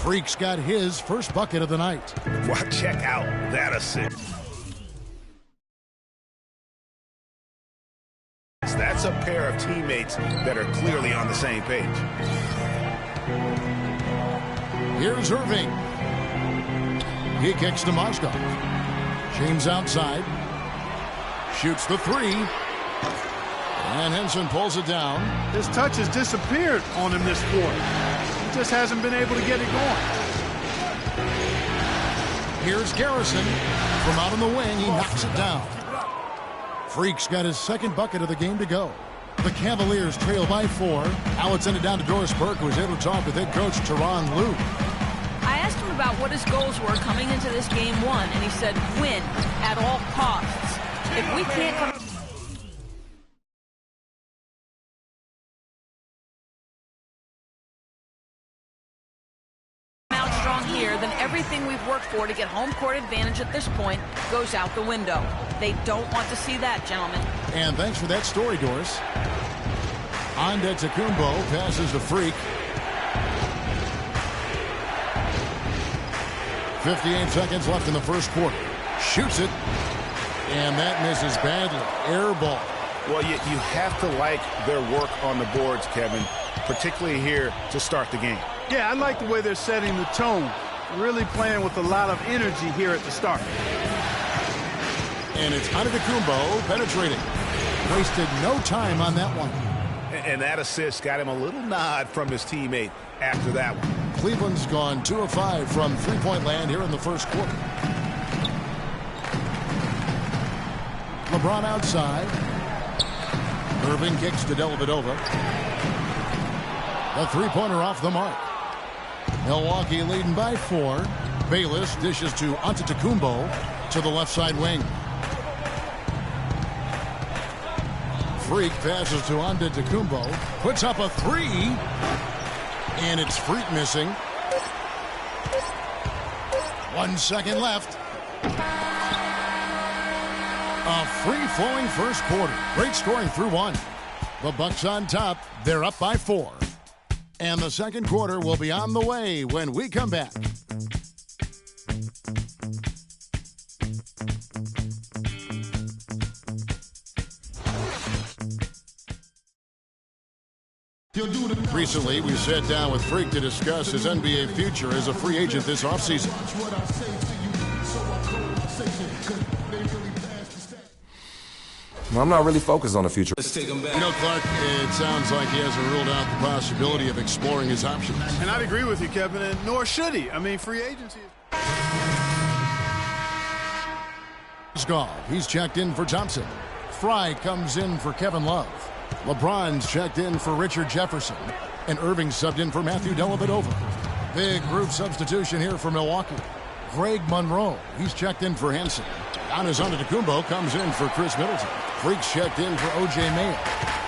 Freak's got his first bucket of the night. Well, check out that assist. That's a pair of teammates that are clearly on the same page. Here's Irving. He kicks to Mozgov. James outside. Shoots the three. And Henson pulls it down. His touch has disappeared on him this quarter. He just hasn't been able to get it going. Here's Garrison. From out on the wing, he knocks it down. Freak's got his second bucket of the game to go. The Cavaliers trail by 4. Now it's ended down to Doris Burke, who was able to talk with head coach Teron Lue. I asked him about what his goals were coming into this game 1, and he said win at all costs. If we can't come out strong here, then everything we've worked for to get home court advantage at this point goes out the window. They don't want to see that, gentlemen. And thanks for that story, Doris. Antetokounmpo passes to Freak. 58 seconds left in the first quarter. Shoots it. And that misses badly. Air ball. Well, you have to like their work on the boards, Kevin, particularly here to start the game. Yeah, I like the way they're setting the tone. Really playing with a lot of energy here at the start. And it's Antetokounmpo penetrating. Wasted no time on that one. And that assist got him a little nod from his teammate after that one. Cleveland's gone 2 of 5 from three-point land here in the first quarter. LeBron outside. Irving kicks to Dellavedova. The three-pointer off the mark. Milwaukee leading by 4. Bayless dishes to Antetokounmpo to the left side wing. Freak passes to Antetokounmpo. Puts up a 3. And it's Freak missing. 1 second left. A free-flowing first quarter. Great scoring through 1. The Bucks on top. They're up by 4. And the second quarter will be on the way when we come back. Recently, we sat down with Freak to discuss his NBA future as a free agent this offseason. Well, I'm not really focused on the future. Let's take him back. You know, Clark, it sounds like he hasn't ruled out the possibility of exploring his options. And I'd agree with you, Kevin, and nor should he. I mean, free agency is gone. He's checked in for Thompson. Fry comes in for Kevin Love. LeBron's checked in for Richard Jefferson. And Irving subbed in for Matthew Dellavedova. Big group substitution here for Milwaukee. Greg Monroe, he's checked in for Henson. Giannis Antetokounmpo comes in for Chris Middleton. Freak's checked in for O.J. Mayo.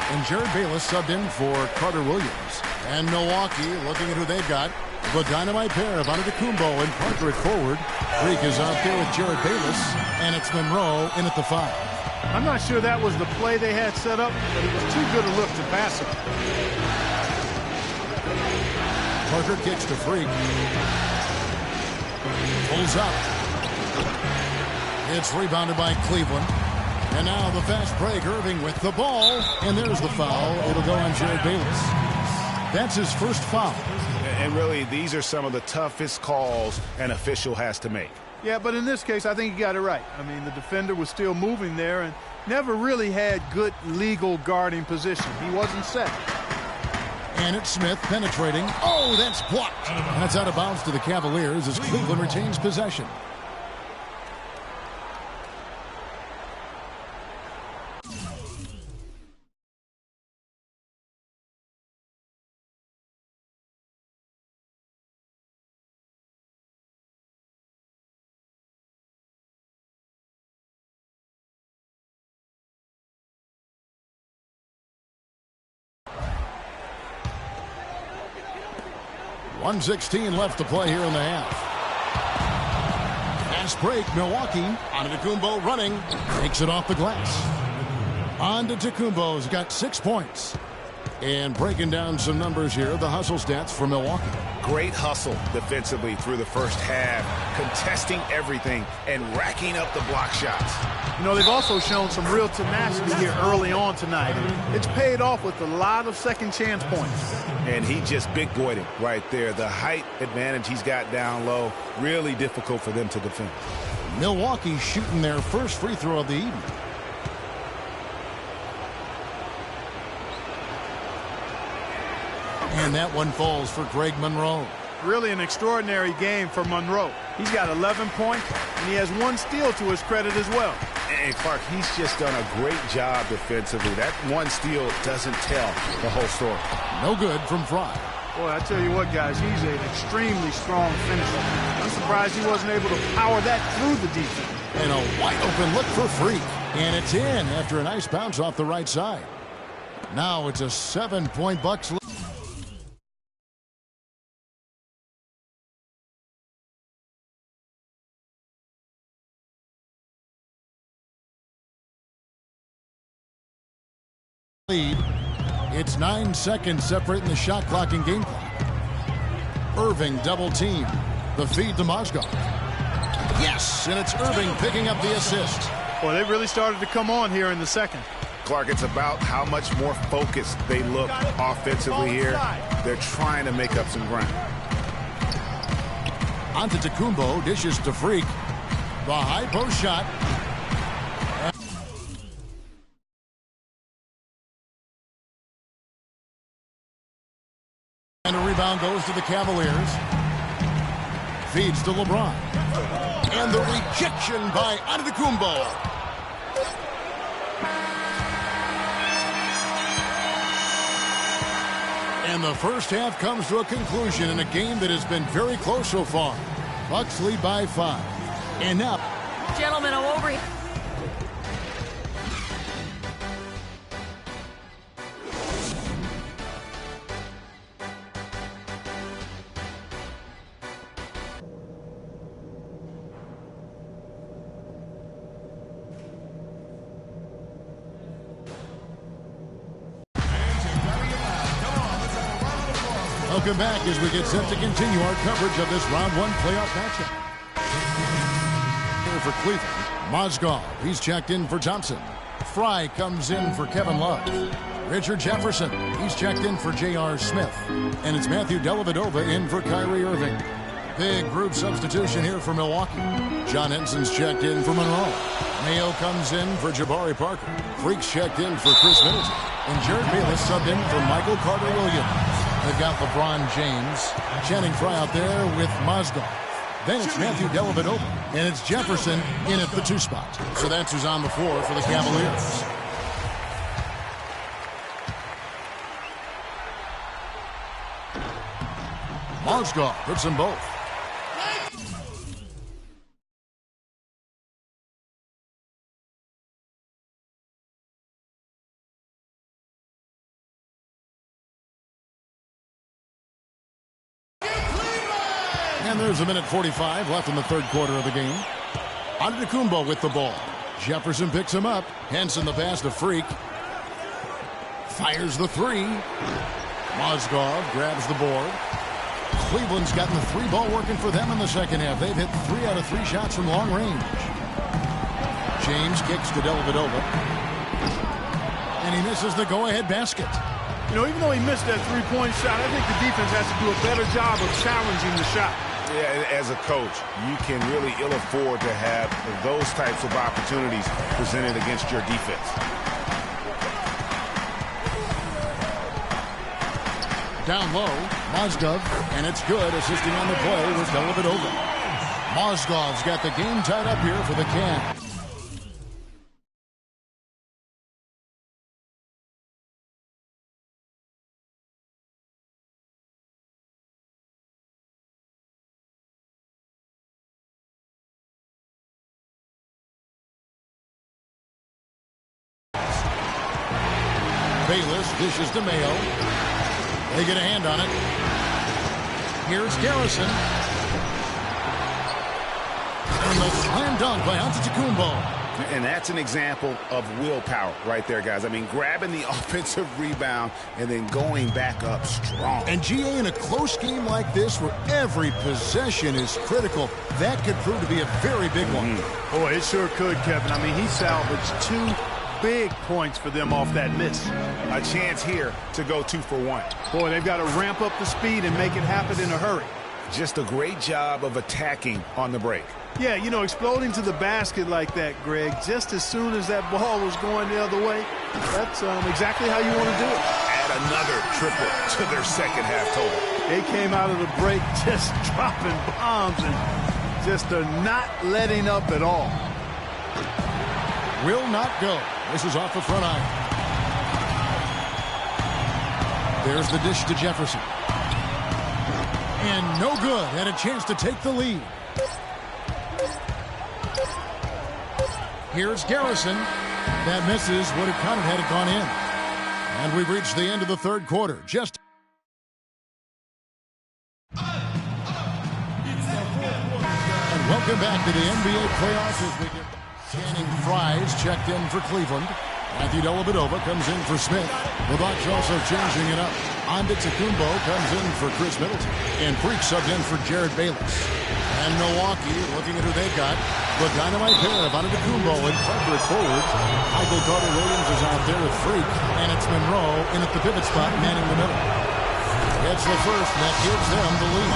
And Jared Bayless subbed in for Carter Williams. And Milwaukee, looking at who they've got, the dynamite pair of Antetokounmpo and Parker at forward. Freak is out there with Jared Bayless, and it's Monroe in at the 5. I'm not sure that was the play they had set up, but it was too good a look to pass it. Parker kicks to Freak. Pulls up. It's rebounded by Cleveland. And now the fast break. Irving with the ball. And there's the foul. It'll go on Jared Bayless. That's his first foul. And really, these are some of the toughest calls an official has to make. Yeah, but in this case, I think he got it right. I mean, the defender was still moving there and never really had good legal guarding position. He wasn't set. And it's Smith penetrating. Oh, that's blocked. And it's out of bounds to the Cavaliers as Cleveland retains possession. .116 left to play here in the half. Fast break, Milwaukee. Antetokounmpo running. Takes it off the glass. Antetokounmpo's got 6 points. And breaking down some numbers here, the hustle stats for Milwaukee. great hustle defensively through the first half, contesting everything and racking up the block shots. You know, they've also shown some real tenacity here early on tonight. It's paid off with a lot of second chance points. And he just big boyed it right there. The height advantage he's got down low, really difficult for them to defend. Milwaukee shooting their first free throw of the evening. And that one falls for Greg Monroe. Really an extraordinary game for Monroe. He's got 11 points, and he has 1 steal to his credit as well. And Clark, he's just done a great job defensively. That 1 steal doesn't tell the whole story. No good from Fry. Boy, I tell you what, guys, he's an extremely strong finisher. I'm surprised he wasn't able to power that through the defense. And a wide open look for Freak. And it's in after a nice bounce off the right side. Now it's a 7-point Bucks lead. It's 9 seconds separating the shot clock and game clock. Irving double team. The feed to Mozgov. Yes, and it's Irving picking up the assist. Boy, they really started to come on here in the second. Clark, it's about how much more focused they look offensively here. They're trying to make up some ground. Antetokounmpo dishes to Freak. The high post shot. And a rebound goes to the Cavaliers. Feeds to LeBron. And the rejection by Antetokounmpo. And the first half comes to a conclusion in a game that has been very close so far. Bucks lead by 5. And now, Gentlemen, I'm over here. welcome back as we get set to continue our coverage of this round 1 playoff matchup. Here for Cleveland, Mozgov, he's checked in for Thompson. Fry comes in for Kevin Love. Richard Jefferson, he's checked in for J.R. Smith. And it's Matthew Dellavedova in for Kyrie Irving. Big group substitution here for Milwaukee. John Henson's checked in for Monroe. Mayo comes in for Jabari Parker. Freaks checked in for Chris Middleton. And Jared Bayless subbed in for Michael Carter-Williams. They've got LeBron James, Channing Frye out there with Mozgov. Then it's Matthew Dellavedova, and it's Jefferson in at the 2 spot. So that's who's on the floor for the Cavaliers. Mozgov puts them both. And there's a minute 45 left in the 3rd quarter of the game. Antetokounmpo with the ball. Jefferson picks him up. Henson the pass to Freak. Fires the 3. Mozgov grabs the board. Cleveland's gotten the 3 ball working for them in the second half. They've hit 3 out of 3 shots from long range. James kicks to Dellavedova. And he misses the go-ahead basket. You know, even though he missed that 3-point shot, I think the defense has to do a better job of challenging the shot. Yeah, as a coach, you can really ill afford to have those types of opportunities presented against your defense. Down low, Mozgov, and it's good. Assisting on the play was Dellavedova. Mozgov's got the game tied up here for the Cavs. Bayless dishes to Mayo. They get a hand on it. Here's Garrison. And the slam dunk by Antetokounmpo. And that's an example of willpower right there, guys. I mean, grabbing the offensive rebound and then going back up strong. And GA, in a close game like this where every possession is critical, that could prove to be a very big one. Boy, it sure could, Kevin. I mean, he salvaged 2 big points for them off that miss. A chance here to go 2 for 1. Boy, they've got to ramp up the speed and make it happen in a hurry. Just a great job of attacking on the break. Yeah, you know, exploding to the basket like that, Greg, just as soon as that ball was going the other way, that's exactly how you want to do it. Add another triple to their second half total. They came out of the break just dropping bombs and just not letting up at all. Will not go. This is off the front iron. There's the dish to Jefferson. And no good. And a chance to take the lead. Here's Garrison. That misses. Would have counted had it gone in. And we've reached the end of the third quarter. And welcome back to the NBA playoffs as we get Channing Frye's checked in for Cleveland. Matthew Dellavedova comes in for Smith. The Bucks also changing it up. Antetokounmpo comes in for Chris Middleton. And Freak subbed in for Jared Bayless. And Milwaukee, looking at who they got, the dynamite pair of Antetokounmpo and Parker at forwards. Michael Carter-Williams is out there with Freak. And it's Monroe in at the pivot spot, manning the middle. It's the first, and that gives them the lead.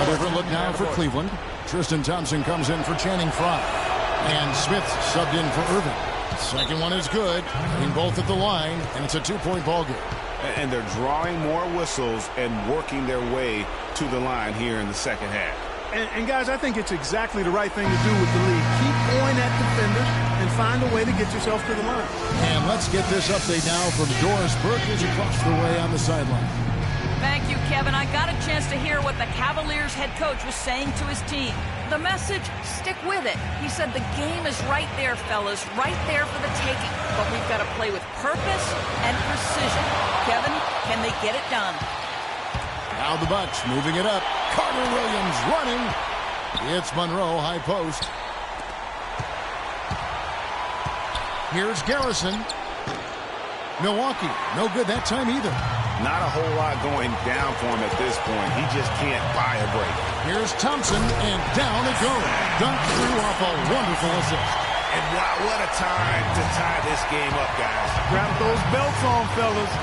A different look now for Cleveland. Tristan Thompson comes in for Channing Frye. And Smith subbed in for Irving. Second one is good. Hitting both at the line, and it's a 2-point ball game. And they're drawing more whistles and working their way to the line here in the second half. And guys, I think it's exactly the right thing to do with the lead. Keep going at defenders and find a way to get yourself to the line. And let's get this update now from Doris Burke, who's across the way on the sideline. Thank you, Kevin. I got a chance to hear what the Cavaliers head coach was saying to his team. The message, stick with it. He said the game is right there, fellas, right there for the taking. But we've got to play with purpose and precision. Kevin, can they get it done? Now the Bucks moving it up. Carter-Williams running. It's Monroe, high post. Here's Garrison. Milwaukee, no good that time either. Not a whole lot going down for him at this point. He just can't buy a break. Here's Thompson, and down it goes. Dunked through off a wonderful assist. And wow, what a time to tie this game up, guys. Grab those belts on, fellas.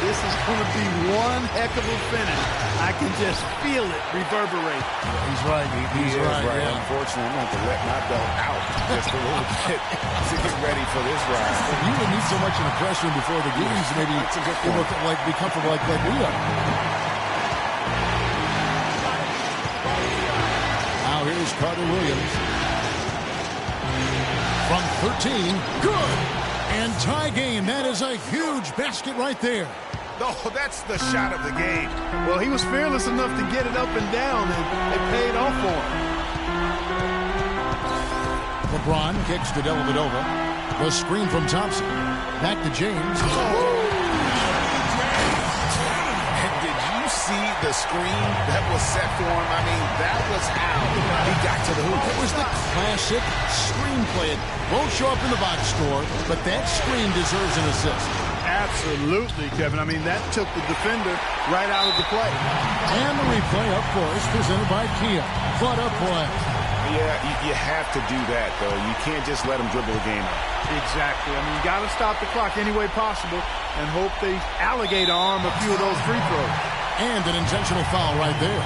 This is going to be one heck of a finish. I can just feel it reverberate. He's right. He's right. Yeah. Unfortunately, I'm going to have to let my belt out just a little bit to get ready for this ride. You would need so much in the press room before the games. Maybe that's a good point. Like be comfortable like we are. Now here's Carter-Williams. From 13, good. And tie game. That is a huge basket right there. Oh, that's the shot of the game. Well, he was fearless enough to get it up and down, and it paid off for him. LeBron kicks to Dellavedova. The screen from Thompson. Back to James. And did you see the screen that was set for him? I mean, that was how he got to the hoop. It was the classic screenplay. It won't show up in the box score, but that screen deserves an assist. Absolutely, Kevin. I mean, that took the defender right out of the play. And the replay, of course, presented by Kia. What a play. Yeah, you have to do that, though. You can't just let them dribble the game out. Exactly. I mean, you got to stop the clock any way possible and hope they alligator arm a few of those free throws. And an intentional foul right there.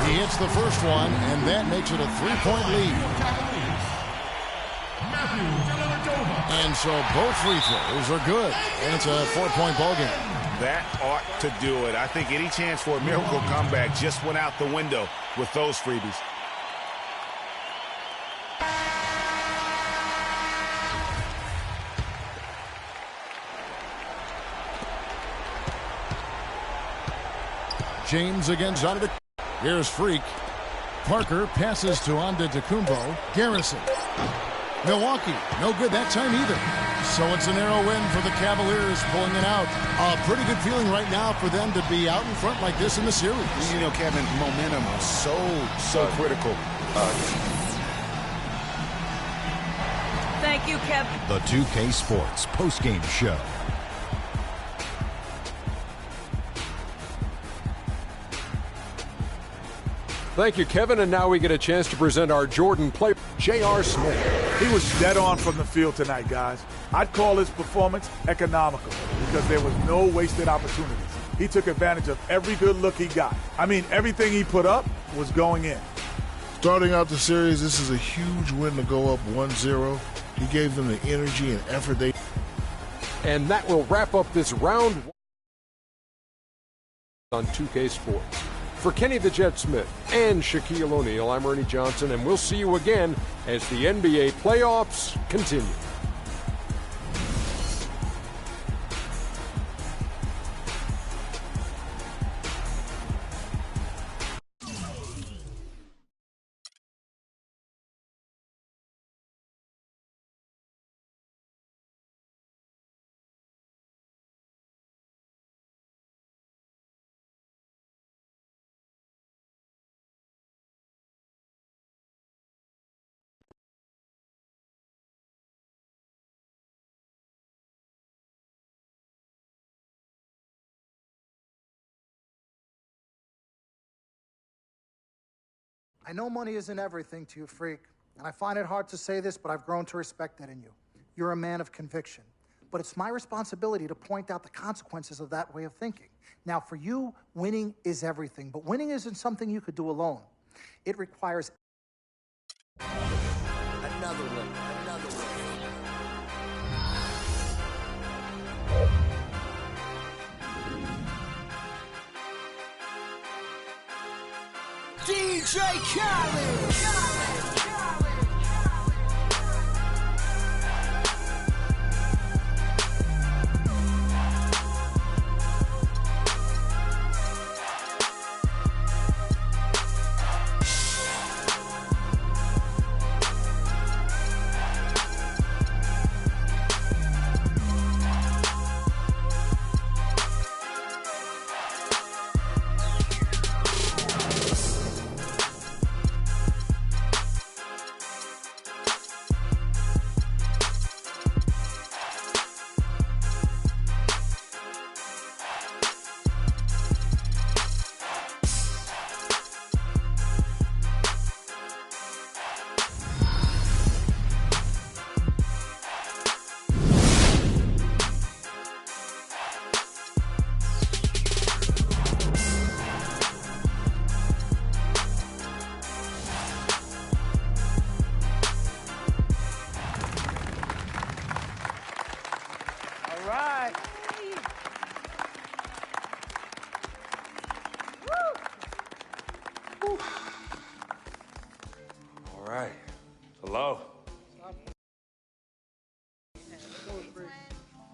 He hits the first one, and that makes it a 3-point lead. And so both free throws are good. And it's a 4-point ball game. That ought to do it. I think any chance for a miracle comeback just went out the window with those freebies. James against Antetokounmpo. Here's Freak. Parker passes to Antetokounmpo. Garrison. Milwaukee, no good that time either. So it's a narrow win for the Cavaliers, pulling it out. A pretty good feeling right now for them to be out in front like this in the series. You know, Kevin, momentum is so critical. Thank you, Kev. The 2K Sports postgame show. Thank you, Kevin. And now we get a chance to present our Jordan player, J.R. Smith. He was dead on from the field tonight, guys. I'd call his performance economical because there was no wasted opportunities. He took advantage of every good look he got. I mean, everything he put up was going in. Starting out the series, this is a huge win to go up 1-0. He gave them the energy and effort they... And that will wrap up this round on 2K Sports. For Kenny the Jet Smith and Shaquille O'Neal, I'm Ernie Johnson, and we'll see you again as the NBA playoffs continue. I know money isn't everything to you, Freak, and I find it hard to say this, but I've grown to respect that in you. You're a man of conviction. But it's my responsibility to point out the consequences of that way of thinking. Now, for you, winning is everything, but winning isn't something you could do alone. It requires... Another one. DJ Khaled.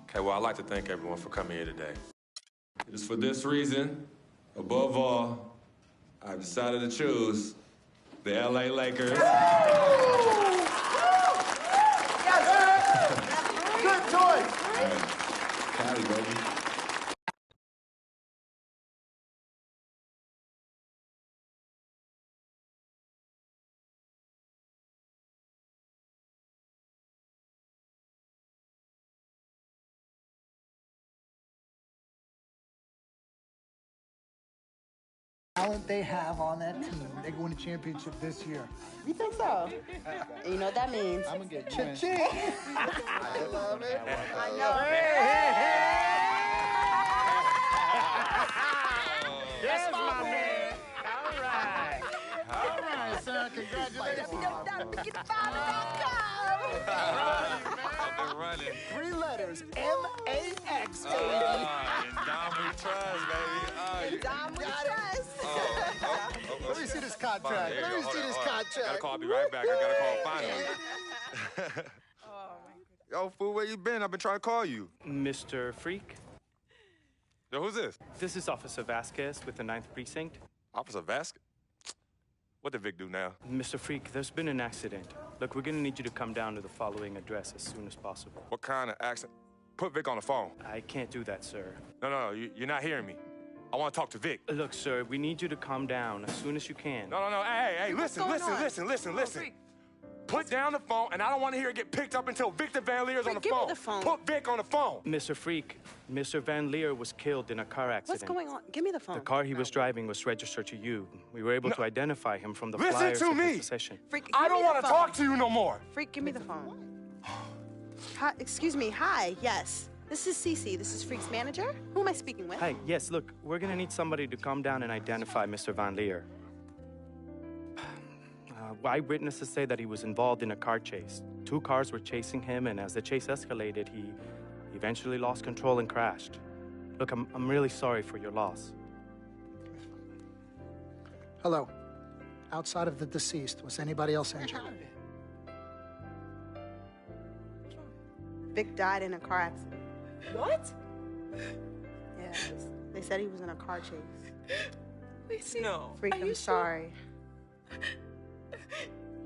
Okay, well, I'd like to thank everyone for coming here today. It is for this reason, above all, I decided to choose the LA Lakers. Good choice. Cali, baby. talent they have on that team, they can win a championship this year. You think so? You know what that means? I'm gonna get cha-ching. I love it. I know. Yes, my man. All right, son. Congratulations. I've been running. 3 letters, M-A-X, baby. Dom we trust, baby. Dom we trust. Let me see this contract. Let me see this contract. I'll be right back. I gotta call finally. Yo, fool, where you been? I've been trying to call you. Mr. Freak? Yo, who's this? This is Officer Vasquez with the 9th Precinct. Officer Vasquez? What did Vic do now? Mr. Freak, there's been an accident. Look, we're gonna need you to come down to the following address as soon as possible. What kind of accident? Put Vic on the phone. I can't do that, sir. No, you're not hearing me. I want to talk to Vic. Look, sir, we need you to calm down as soon as you can. No. Hey, listen. Put down the phone, and I don't want to hear it get picked up until Victor Van Leer's on the phone. Give me the phone. Put Vic on the phone. Mr. Freak, Mr. Van Leer was killed in a car accident. What's going on? Give me the phone. The car he was driving was registered to you. We were able to identify him from the flyers Listen to of me. his possession. Freak, I don't want to talk to you no more. Freak, give me the phone. Hi, excuse me. Hi. Yes. This is Cece. This is Freak's manager. Who am I speaking with? Hi, yes, look, we're gonna need somebody to come down and identify Mr. Van Leer. Eyewitnesses say that he was involved in a car chase. 2 cars were chasing him, and as the chase escalated, he eventually lost control and crashed. Look, I'm really sorry for your loss. Hello. Outside of the deceased, was anybody else injured? Vic died in a car accident. What? Yeah, they said he was in a car chase. No. Freak, I'm sorry.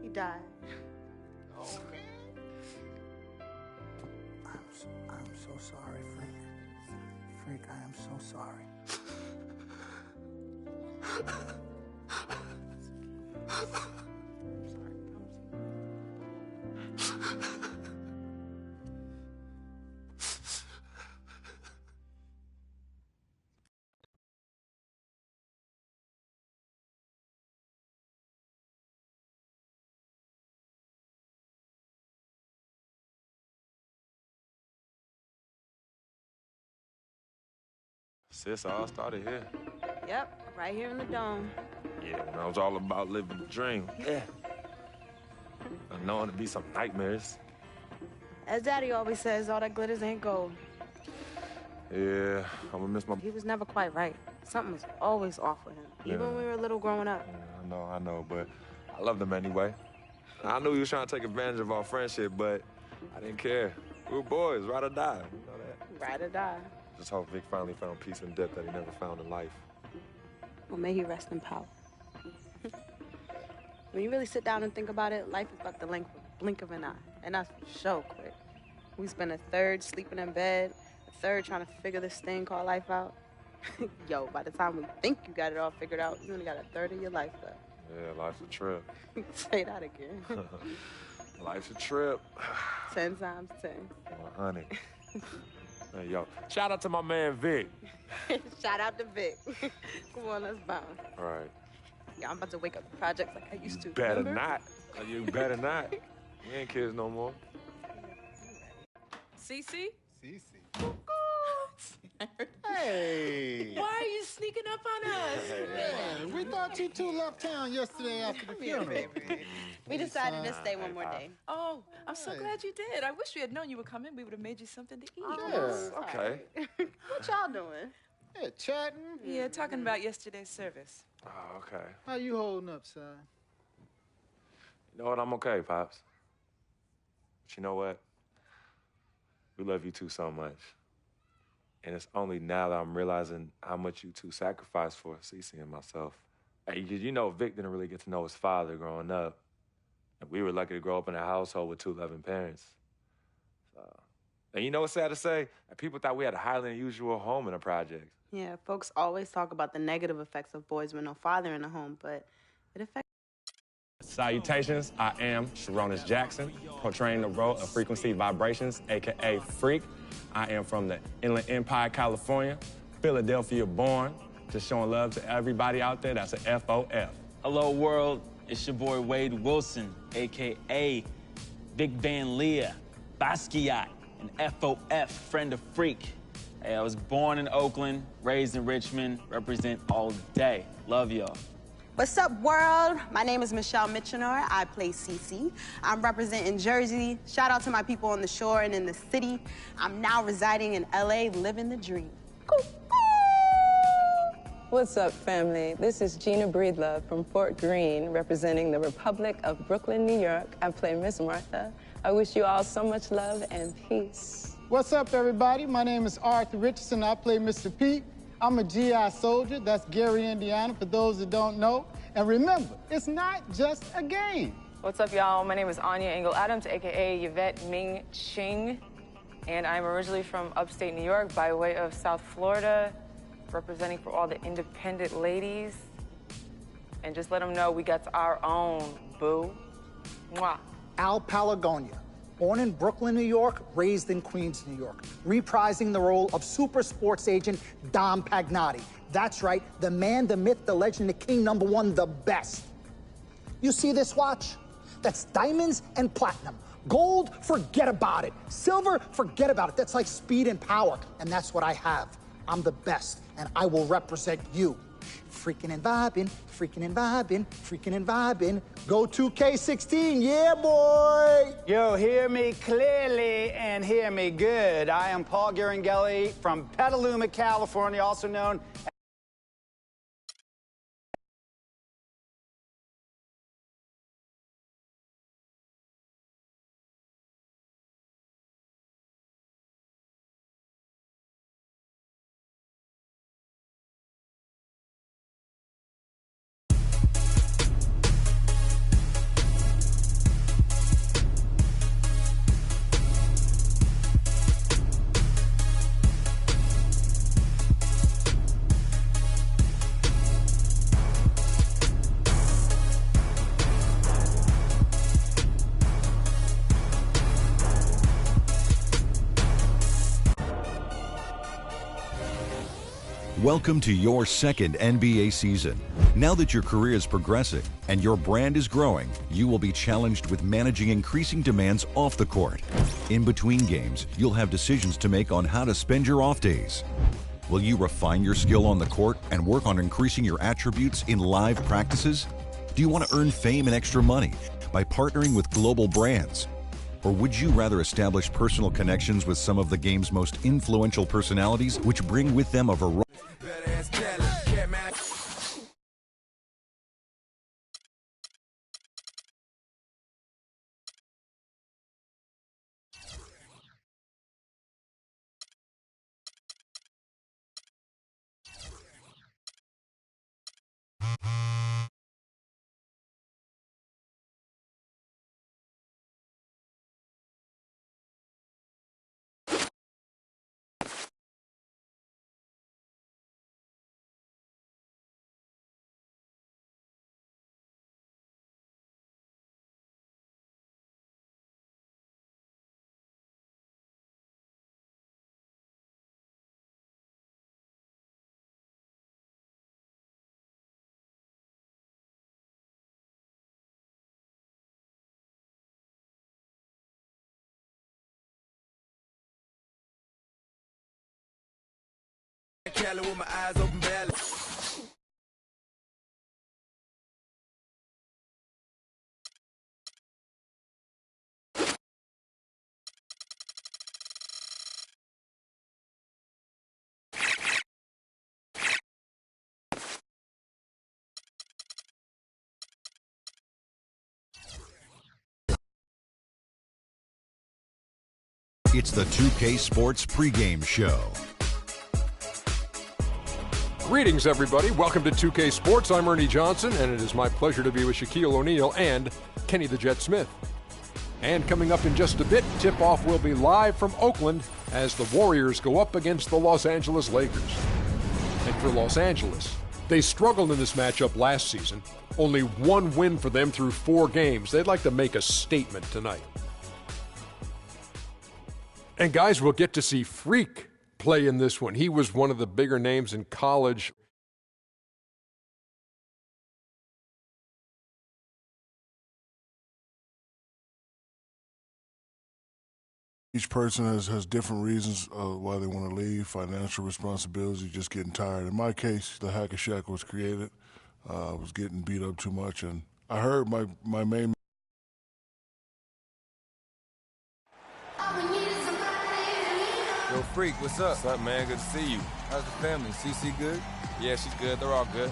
He died. Oh, man. I'm so sorry, Freak. Freak, I am so sorry. Sis, all started here. Yep, right here in the dome. Yeah, when I was all about living the dream. Yeah. I know it'll be some nightmares. As Daddy always says, all that glitters ain't gold. Yeah, I'm gonna miss my... He was never quite right. Something was always off with him, even when we were little growing up. Yeah, I know, but I loved him anyway. I knew he was trying to take advantage of our friendship, but I didn't care. We were boys, ride or die. You know that? Ride or die. Just hope Vic finally found peace and depth that he never found in life. Well, may he rest in power. When you really sit down and think about it, life is but the blink of an eye. And that's so quick. We spend a third sleeping in bed, a third trying to figure this thing called life out. Yo, by the time we think you got it all figured out, you only got a third of your life left. Yeah, life's a trip. Say that again. Life's a trip. 10 times 10. Well, honey. Hey, yo, shout out to my man, Vic. Shout out to Vic. Come on, let's bounce. All right. Yeah, I'm about to wake up the projects like I used to. Better remember? not. You better not. We ain't kids no more. Cece? Cece. Hey! Why are you sneaking up on us? Man, we thought you two left town yesterday after the funeral. We decided to stay one more day. Oh, I'm so glad you did. I wish we had known you were coming. We would have made you something to eat. Yes. Okay. What y'all doing? Yeah, chatting. Yeah, talking about yesterday's service. Oh, okay. How you holding up, son? You know what? I'm okay, Pops. But you know what? We love you two so much. And it's only now that I'm realizing how much you two sacrificed for Cece and myself. Hey, you know, Vic didn't really get to know his father growing up. And we were lucky to grow up in a household with 2 loving parents. And you know what's sad to say? People thought we had a highly unusual home in the project. Yeah, folks always talk about the negative effects of boys with no father in the home, but it affects... Salutations, I am Sharonis Jackson, portraying the role of Frequency Vibrations, a.k.a. Freak. I am from the Inland Empire, California, Philadelphia born, just showing love to everybody out there. That's a FOF. Hello, world. It's your boy Wade Wilson, a.k.a. Vic Van Leer, Basquiat, and FOF, friend of Freak. Hey, I was born in Oakland, raised in Richmond, represent all day. Love y'all. What's up, world? My name is Michelle Mitchenor. I play Cece. I'm representing Jersey. Shout out to my people on the shore and in the city. I'm now residing in LA, living the dream. What's up, family? This is Gina Breedlove from Fort Greene, representing the Republic of Brooklyn, New York. I play Miss Martha. I wish you all so much love and peace. What's up, everybody? My name is Arthur Richardson. I play Mr. Pete. I'm a GI soldier. That's Gary, Indiana, for those that don't know. And remember, it's not just a game. What's up, y'all? My name is Anya Engel Adams, a.k.a. Yvette Ming Ching. And I'm originally from upstate New York by way of South Florida, representing for all the independent ladies. And just let them know we got our own, boo. Mwah. Al Palagonia. Born in Brooklyn, New York, raised in Queens, New York, reprising the role of super sports agent Dom Pagnotti. That's right, the man, the myth, the legend, the king, #1, the best. You see this watch? That's diamonds and platinum. Gold, forget about it. Silver, forget about it. That's like speed and power, and that's what I have. I'm the best, and I will represent you. Freaking and vibing, freaking and vibing, freaking and vibing. Go 2K16, yeah, boy! Yo, hear me clearly and hear me good. I am Paul Garanghelli from Petaluma, California, also known as... Welcome to your second NBA season. Now that your career is progressing and your brand is growing, you will be challenged with managing increasing demands off the court. In between games, you'll have decisions to make on how to spend your off days. Will you refine your skill on the court and work on increasing your attributes in live practices? Do you want to earn fame and extra money by partnering with global brands? Or would you rather establish personal connections with some of the game's most influential personalities, which bring with them a variety? With my eyes open barely. It's the 2K Sports pregame show. Greetings, everybody. Welcome to 2K Sports. I'm Ernie Johnson, and it is my pleasure to be with Shaquille O'Neal and Kenny the Jet Smith. And coming up in just a bit, tip-off will be live from Oakland as the Warriors go up against the Los Angeles Lakers. And for Los Angeles, they struggled in this matchup last season. Only one win for them through 4 games. They'd like to make a statement tonight. And guys, we'll get to see Freak play in this one. He was one of the bigger names in college. Each person has different reasons why they want to leave. Financial responsibility, just getting tired. In my case, the Hacker Shack was created. I was getting beat up too much, and I heard my main... Yo, Freak, what's up? What's up, man? Good to see you. How's the family? CC good? Yeah, she's good. They're all good.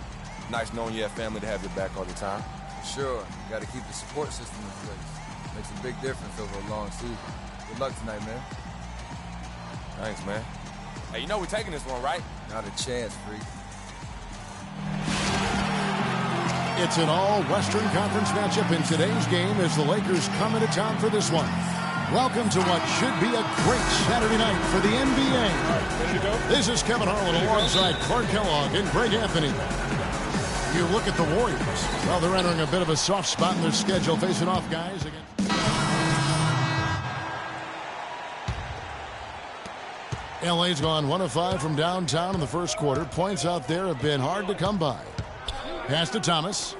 Nice knowing you have family to have your back all the time. Sure. Got to keep the support system in place. Makes a big difference over a long season. Good luck tonight, man. Thanks, man. Hey, you know we're taking this one, right? Not a chance, Freak. It's an all-Western Conference matchup in today's game as the Lakers come into town for this one. Welcome to what should be a great Saturday night for the NBA. This is Kevin Harlan alongside Clark Kellogg and Greg Anthony. You look at the Warriors. Well, they're entering a bit of a soft spot in their schedule, facing off guys against... LA's gone 1 of 5 from downtown in the first quarter. Points out there have been hard to come by. Pass to Thomas.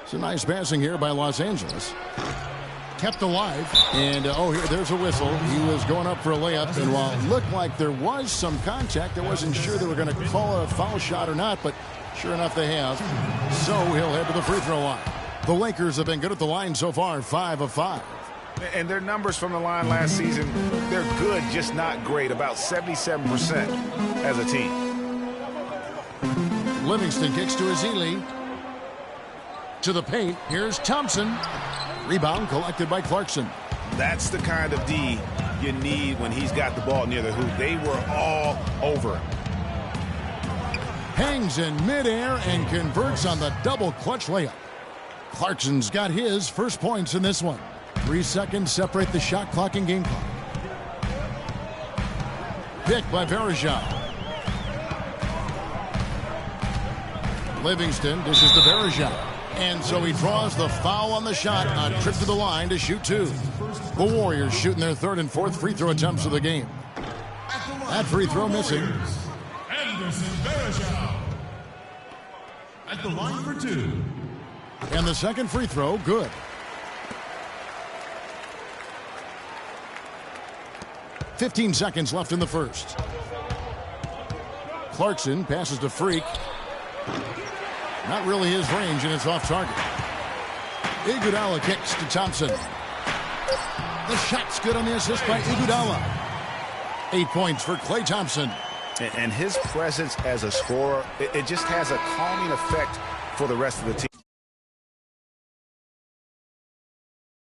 It's a nice passing here by Los Angeles. Kept alive. And, there's a whistle. He was going up for a layup. And while it looked like there was some contact, I wasn't sure they were going to call it a foul shot or not. But sure enough, they have. So he'll head to the free throw line. The Lakers have been good at the line so far, 5 of 5. And their numbers from the line last season, they're good, just not great. About 77% as a team. Livingston kicks to Ezeli. To the paint. Here's Thompson. Rebound collected by Clarkson. That's the kind of D you need when he's got the ball near the hoop. They were all over him. Hangs in midair and converts on the double clutch layup. Clarkson's got his first points in this one. 3 seconds separate the shot clock and game clock. Pick by Varejao. Livingston dishes to Varejao. And so he draws the foul on the shot. A trip to the line to shoot 2. The Warriors shooting their 3rd and 4th free throw attempts of the game. That free throw missing. Anderson Varejao at the line for 2. And the second free throw, good. .15 seconds left in the first. Clarkson passes to Freak. Not really his range, and it's off target. Iguodala kicks to Thompson. The shot's good on the assist by Iguodala. 8 points for Klay Thompson. And his presence as a scorer, it just has a calming effect for the rest of the team.